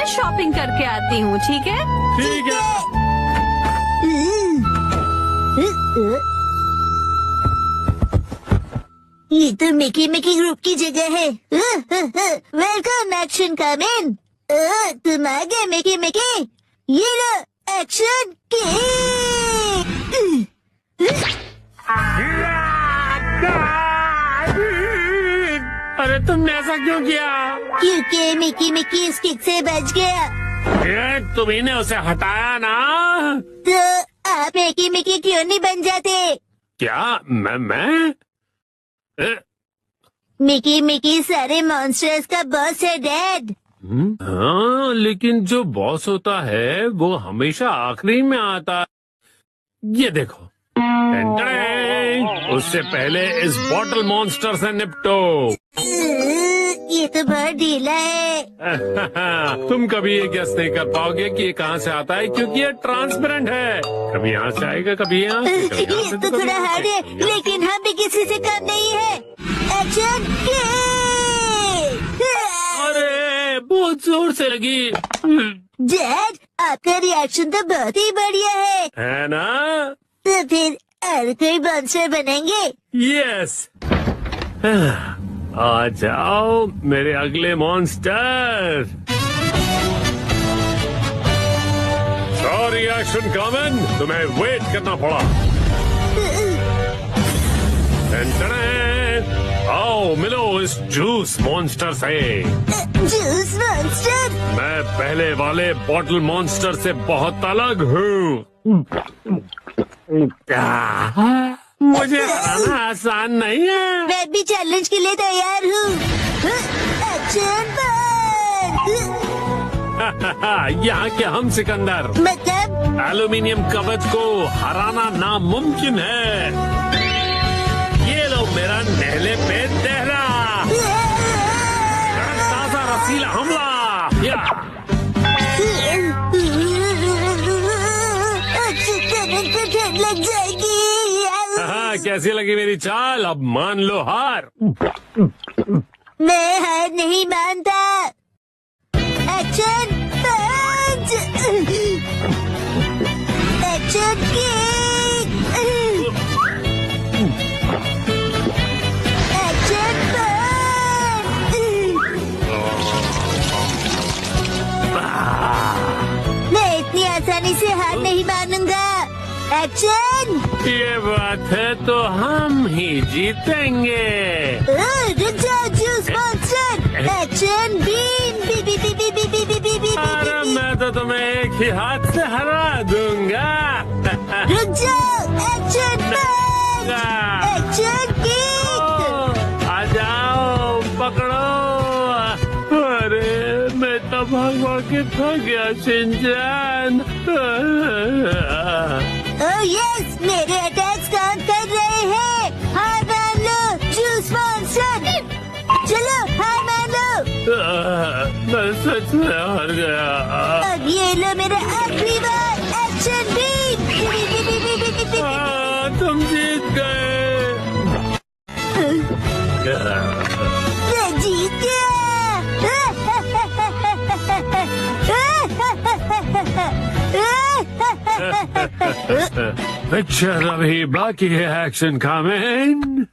मैं शॉपिंग करके आती हूँ, ठीक है? ठीक है। ये तो मिकी मिकी ग्रुप की जगह है। Welcome action coming. तुम आ गए मिकी मिकी। ये लो एक्शन अरे तुमने ऐसा क्यों किया? क्योंकि मिकी मिकी इस किक से बच गया। ये तुम्ही ने उसे हटाया ना? तो आप मिकी मिकी क्यों नहीं बन जाते? क्या मैं? मिकी मिकी सारे मॉन्स्टर्स का बॉस है डैड। हाँ, लेकिन जो बॉस होता है वो हमेशा आखिरी में आता है। ये देखो, उससे पहले इस बॉटल मॉन्स्टर से निपटो। ये तो बहुत ढीला है। तुम कभी ये गेस नहीं कर पाओगे कि ये कहाँ से आता है, क्योंकि ये ट्रांसपेरेंट है। कभी यहाँ से आएगा, कभी यहाँ से, कभी यहाँ ये से, तो कभी थोड़ा यहाँ हार्ड से। है, लेकिन हम भी किसी से कम नहीं है। एक्शन अरे बहुत जोर से लगी। डैड, आपका रिएक्शन तो बहुत ही बढ़िया है ना? तो फिर और कोई मॉन्स्टर बनेंगे? यस। आ जाओ मेरे अगले मॉन्स्टर। सॉरी एक्शन कॉमन, तुम्हें वेट करना पड़ा। आओ मिलो इस जूस मॉन्स्टर से। Juice monster? मैं पहले वाले बॉटल मॉन्स्टर से बहुत अलग हूँ। मुझे हराना आसान नहीं है। मैं भी चैलेंज के लिए तैयार हूँ। एक्शन यहाँ के हम सिकंदर मतलब एल्यूमिनियम कवच को हराना नामुमकिन है। ये लो मेरा नहले पे दहरा, ताजा रसीला हमला। पे ठंड लग जाएगी। हाँ, कैसी लगी मेरी चाल? अब मान लो हार। मैं हार नहीं मानता। Action punch. Action kick. Action punch. मैं इतनी आसानी से हार नहीं मानूंगा। एक्शन। ये बात है तो हम ही जीतेंगे। रुक जाओ juice monster. Action beam. B B B B B B B B B अरे बी। मैं तो तुम्हें एक ही हाथ से हरा दूंगा। रुक जाओ। Action punch. Action kick. आ जाओ, पकड़ो। अरे मैं तो भाग के थक गया शिनचैन। ओह यस, मेरे अटैक्स काम कर रहे हैं। हार मान लो जूस मॉन्स्टर। चलो हार मान लो। मैं सच में हार गया। अब ये लो मेरा आखिरी बार। Action beam. तुम जीत गए। मैं जीत गया। पिक्चर अभी बाकी है एक्शन कमेंट।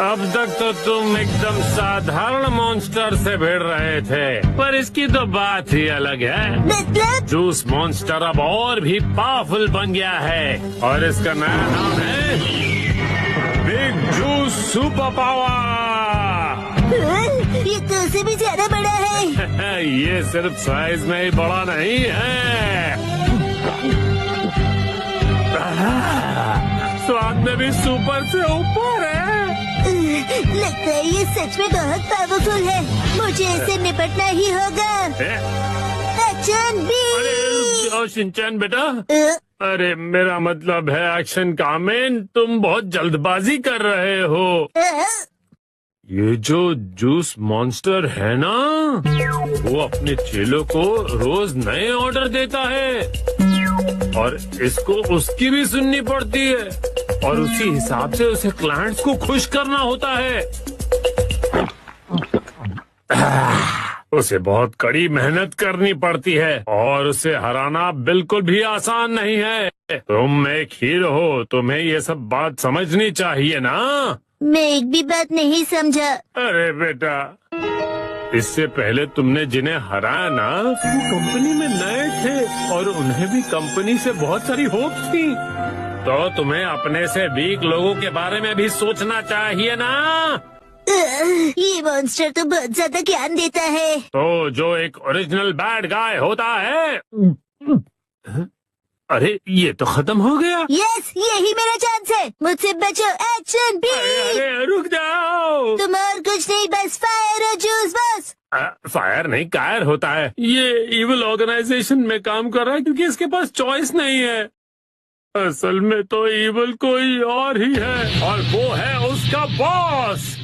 अब तक तो तुम एकदम साधारण मॉन्स्टर से भिड़ रहे थे, पर इसकी तो बात ही अलग है। मतलब जूस मॉन्स्टर अब और भी पावरफुल बन गया है और इसका नया नाम है बिग जूस सुपर पावर। ये तो उससे भी ज्यादा बड़ा है। ये सिर्फ साइज में ही बड़ा नहीं है, स्वाद में भी सुपर से ऊपर है। लगता है ये सच में बहुत पावरफुल है। मुझे इससे निपटना ही होगा। Action B. अरे शिनचैन बेटा, अरे मेरा मतलब है एक्शन कामेन, तुम बहुत जल्दबाजी कर रहे हो। ये जो जूस मॉन्स्टर है ना, वो अपने चेलों को रोज नए ऑर्डर देता है और इसको उसकी भी सुननी पड़ती है और उसी हिसाब से उसे क्लाइंट्स को खुश करना होता है। उसे बहुत कड़ी मेहनत करनी पड़ती है और उसे हराना बिल्कुल भी आसान नहीं है। तुम एक हीरो हो, तुम्हें ये सब बात समझनी चाहिए ना। मैं एक भी बात नहीं समझा। अरे बेटा, इससे पहले तुमने जिन्हें हराया ना, वो कंपनी में नए थे और उन्हें भी कंपनी से बहुत सारी होप थी। तो तुम्हें अपने से वीक लोगों के बारे में भी सोचना चाहिए ना। ये मॉन्स्टर तो बहुत ज्यादा ज्ञान देता है। तो जो एक ओरिजिनल बैड गाय होता है। अरे ये तो खत्म हो गया। यस, यही मेरा चांस है। मुझसे बचो। Action B. अरे रुक जाओ। तुम और कुछ नहीं, बस फायर और जूस बस। फायर नहीं, कायर होता है। ये इविल ऑर्गेनाइजेशन में काम कर रहा है क्योंकि इसके पास चॉइस नहीं है। असल में तो इविल कोई और ही है और वो है उसका बॉस।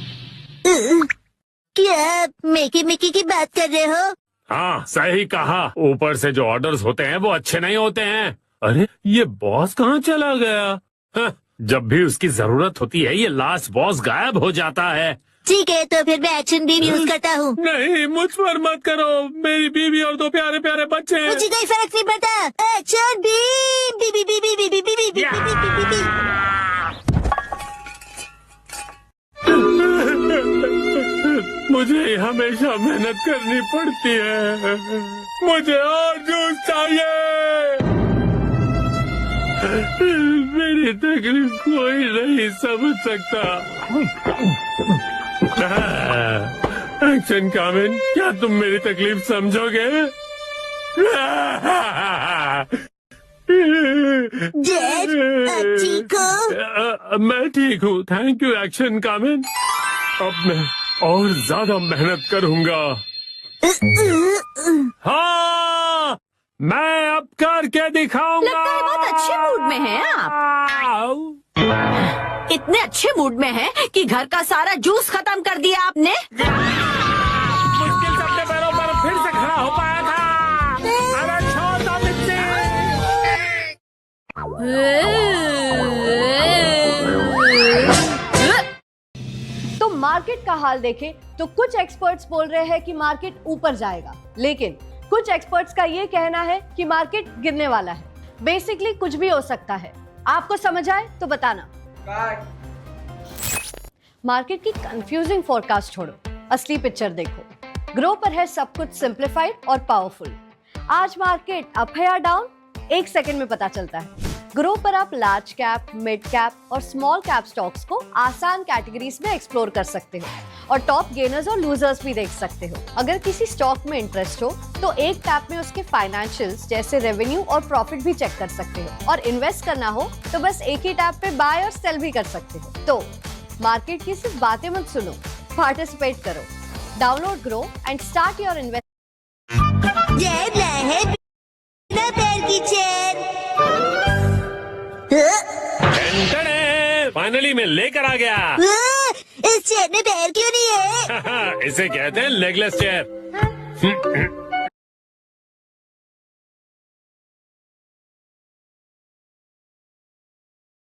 क्या आप मिकी मिकी की बात कर रहे हो? हाँ, सही कहा। ऊपर से जो ऑर्डर्स होते हैं वो अच्छे नहीं होते हैं। अरे ये बॉस कहाँ चला गया? हाँ, जब भी उसकी जरूरत होती है ये लास्ट बॉस गायब हो जाता है। ठीक है, तो फिर मैं एक्शन बीम यूज करता हूँ। नहीं, मुझ पर मत करो। मेरी बीवी और दो प्यारे प्यारे बच्चे हैं। मुझे कोई फर्क नहीं पड़ता। Action beam. B B B B B B B B B B B. मुझे हमेशा मेहनत करनी पड़ती है। मुझे और जूस चाहिए। मेरी तकलीफ कोई नहीं समझ सकता। एक्शन कामिन, क्या तुम मेरी तकलीफ समझोगे? डैड, आप ठीक हो? मैं ठीक हूँ, थैंक यू एक्शन कामिन। अब मैं और ज्यादा मेहनत करूँगा। हाँ, मैं अब करके दिखाऊंगा। लगता है बहुत अच्छे मूड में हैं आप। इतने अच्छे मूड में हैं कि घर का सारा जूस खत्म कर दिया आपने। मुश्किल से अपने पैरों पर फिर से खड़ा हो पाया था। अरे छोड़ दो मिट्टी। तो मार्केट का हाल देखें तो कुछ एक्सपर्ट्स बोल रहे हैं कि मार्केट ऊपर जाएगा, लेकिन कुछ एक्सपर्ट्स का ये कहना है कि मार्केट गिरने वाला है। बेसिकली कुछ भी हो सकता है। आपको समझ आए तो बताना। मार्केट की कंफ्यूजिंग फोरकास्ट छोड़ो, असली पिक्चर देखो। ग्रो पर है सब कुछ सिंप्लीफाइड और पावरफुल। आज मार्केट अप है या डाउन, एक सेकंड में पता चलता है। ग्रो पर आप लार्ज कैप, मिड कैप और स्मॉल कैप स्टॉक्स को आसान कैटेगरीज में एक्सप्लोर कर सकते हो और टॉप गेनर्स और लूजर्स भी देख सकते हो। अगर किसी स्टॉक में इंटरेस्ट हो तो एक टैप में उसके फाइनेंशियल्स जैसे रेवेन्यू और प्रॉफिट भी चेक कर सकते हो, और इन्वेस्ट करना हो तो बस एक ही टैप पे बाय और सेल भी कर सकते हो। तो मार्केट की सिर्फ बातें मत सुनो, पार्टिसिपेट करो। Download grow and start your invest. Dad लाए है बिना पैर की चेन। फाइनली मैं लेकर आ गया। इस चेयर में पैर क्यों नहीं है? इसे कहते हैं लेगलेस चेयर।